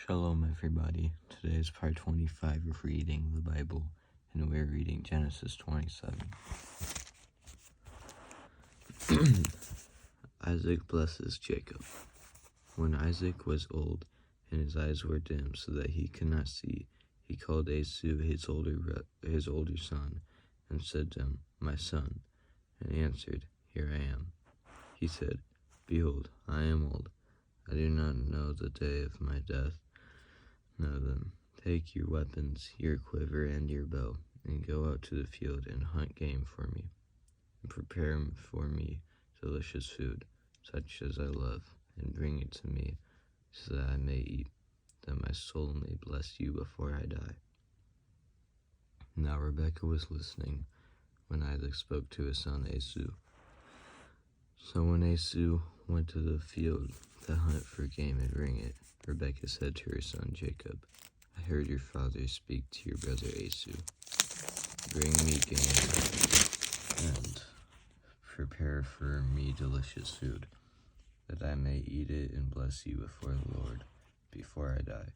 Shalom, everybody. Today is part 25 of reading the Bible, and we're reading Genesis 27. Isaac blesses Jacob. When Isaac was old, and his eyes were dim so that he could not see, he called Esau his older son, and said to him, "My son." And he answered, "Here I am." He said, "Behold, I am old. I do not know the day of my death. Know then, take your weapons, your quiver, and your bow, and go out to the field and hunt game for me, and prepare for me delicious food, such as I love, and bring it to me, so that I may eat, that my soul may bless you before I die." Now Rebekah was listening when Isaac spoke to his son Esau. So when Esau went to the field to hunt for game and bring it, Rebekah said to her son Jacob, "I heard your father speak to your brother Esau. Bring me game and prepare for me delicious food, that I may eat it and bless you before the Lord, before I die.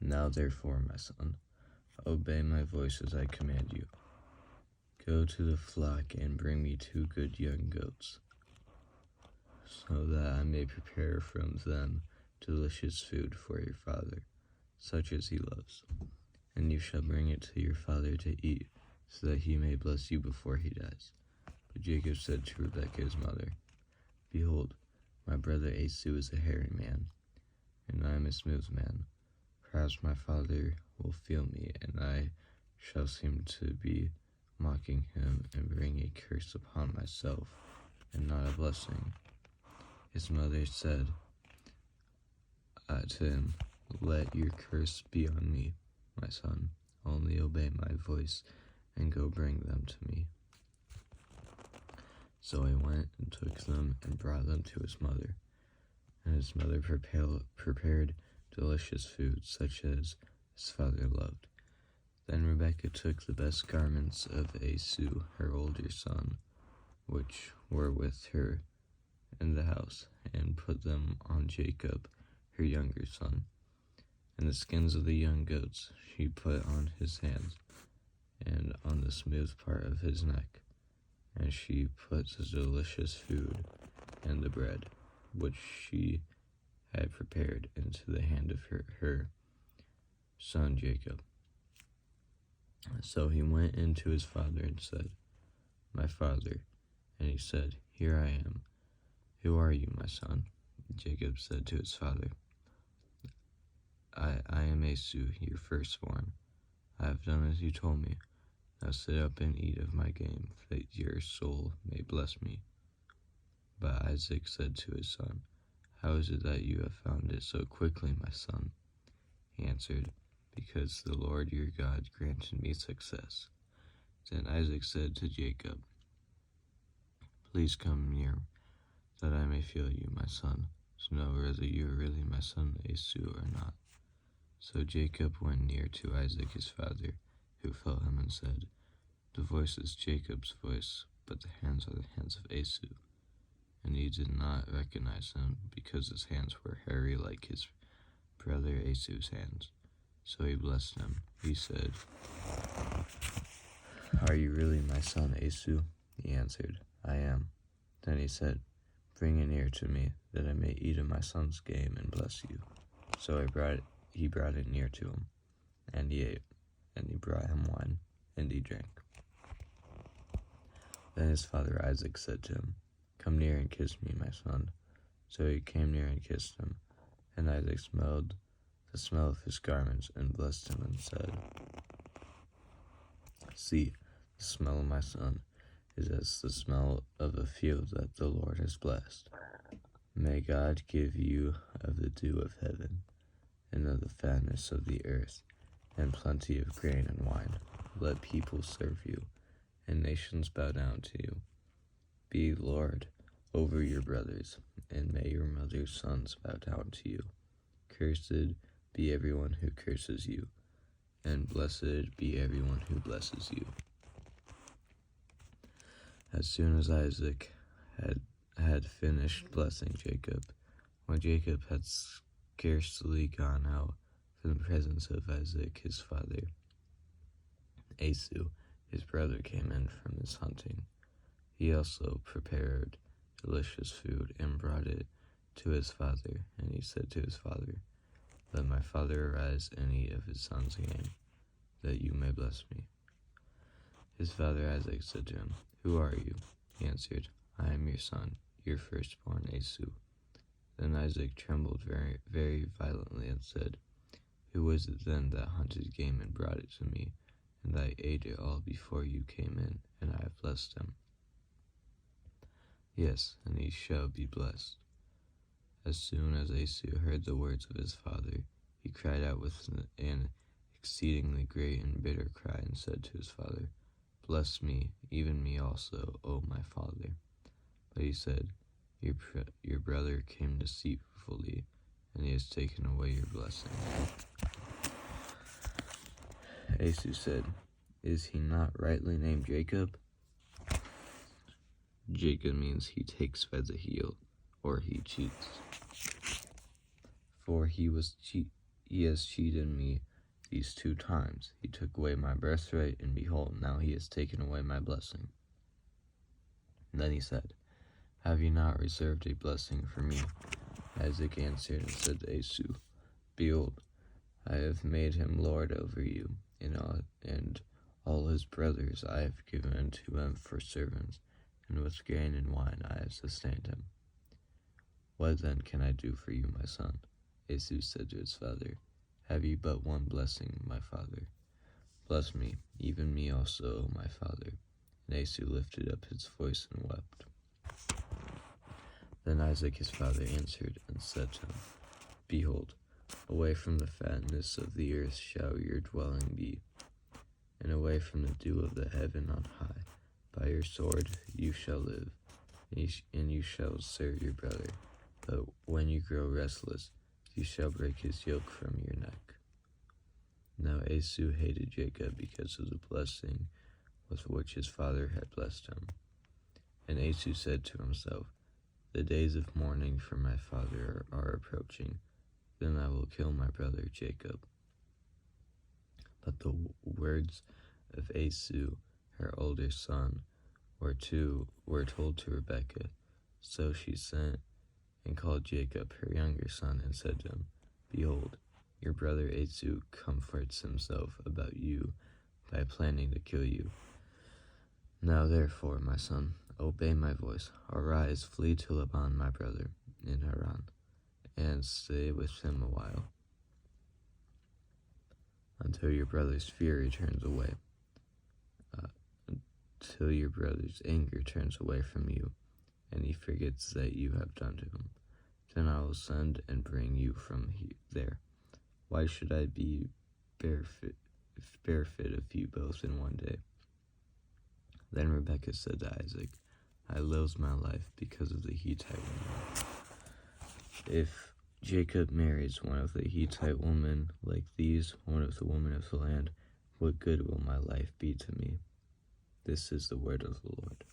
Now therefore, my son, obey my voice as I command you. Go to the flock and bring me 2 good young goats, so that I may prepare from them delicious food for your father, such as he loves. And you shall bring it to your father to eat, so that he may bless you before he dies." But Jacob said to Rebekah his mother, "Behold, my brother Esau is a hairy man, and I am a smooth man. Perhaps my father will feel me, and I shall seem to be mocking him and bring a curse upon myself, and not a blessing." His mother said to him, "Let your curse be on me, my son. Only obey my voice and go bring them to me." So he went and took them and brought them to his mother. And his mother prepared delicious food, such as his father loved. Then Rebekah took the best garments of Esau, her older son, which were with her in the house, and put them on Jacob, her younger son. And the skins of the young goats she put on his hands, and on the smooth part of his neck. And she put the delicious food and the bread, which she had prepared, into the hand of her son Jacob. So he went in to his father and said, "My father." And he said, "Here I am." "Who are you, my son?" Jacob said to his father, I am Esau, your firstborn. I have done as you told me. Now sit up and eat of my game, that your soul may bless me." But Isaac said to his son, "How is it that you have found it so quickly, my son?" He answered, "Because the Lord your God granted me success." Then Isaac said to Jacob, "Please come near, that I may feel you, my son, to know whether you are really my son Esau or not." So Jacob went near to Isaac his father, who felt him and said, "The voice is Jacob's voice, but the hands are the hands of Esau." And he did not recognize him, because his hands were hairy like his brother Esau's hands. So he blessed him. He said, "Are you really my son Esau?" He answered, "I am." Then he said, "Bring it near to me, that I may eat of my son's game and bless you." So he brought it near to him, and he ate, and he brought him wine, and he drank. Then his father Isaac said to him, "Come near and kiss me, my son." So he came near and kissed him, and Isaac smelled the smell of his garments and blessed him and said, "See, the smell of my son is as the smell of a field that the Lord has blessed. May God give you of the dew of heaven, and of the fatness of the earth, and plenty of grain and wine. Let people serve you, and nations bow down to you. Be Lord over your brothers, and may your mother's sons bow down to you. Cursed be everyone who curses you, and blessed be everyone who blesses you." As soon as Isaac had finished blessing Jacob, When Jacob had scarcely gone out from the presence of Isaac his father, Esau his brother came in from his hunting. He also prepared delicious food and brought it to his father, and he said to his father, "Let my father arise and eat of his son's game, that you may bless me." His father Isaac said to him, "Who are you?" He answered, "I am your son, your firstborn Esau." Then Isaac trembled very, very violently and said, "Who was it then that hunted game and brought it to me, and I ate it all before you came in, and I have blessed him? Yes, and he shall be blessed." As soon as Esau heard the words of his father, he cried out with an exceedingly great and bitter cry, and said to his father, "Bless me, even me also, O my father." But he said, Your brother came deceitfully, and he has taken away your blessing." Esau said, "Is he not rightly named Jacob?" Jacob means he takes by the heel, or he cheats. For he has cheated me these 2 times. He took away my birthright, and behold, now he has taken away my blessing. Then he said, "Have you not reserved a blessing for me?" Isaac answered and said to Esau, "Behold, I have made him lord over you, and all his brothers I have given to him for servants, and with grain and wine I have sustained him. What then can I do for you, my son?" Esau said to his father, "Have you but one blessing, my father? Bless me, even me also, O my father." And Esau lifted up his voice and wept. Then Isaac his father answered and said to him, "Behold, away from the fatness of the earth shall your dwelling be, and away from the dew of the heaven on high. By your sword you shall live, and you shall serve your brother. But when you grow restless, you shall break his yoke from your neck." Now Esau hated Jacob because of the blessing with which his father had blessed him. And Esau said to himself, "The days of mourning for my father are approaching. Then I will kill my brother Jacob." But the words of Esau, her older son, were told to Rebekah. So she sent and called Jacob, her younger son, and said to him, "Behold, your brother Esau comforts himself about you by planning to kill you. Now therefore, my son, obey my voice. Arise, flee to Laban my brother in Haran, and stay with him a while, until your brother's fury turns away, till your brother's anger turns away from you, and he forgets that you have done to him. Then I will send and bring you from there. Why should I be bereft of you both in one day?" Then Rebekah said to Isaac, "I loathe my life because of the Hittite woman. If Jacob marries one of the Hittite women like these, one of the women of the land, what good will my life be to me?" This is the word of the Lord.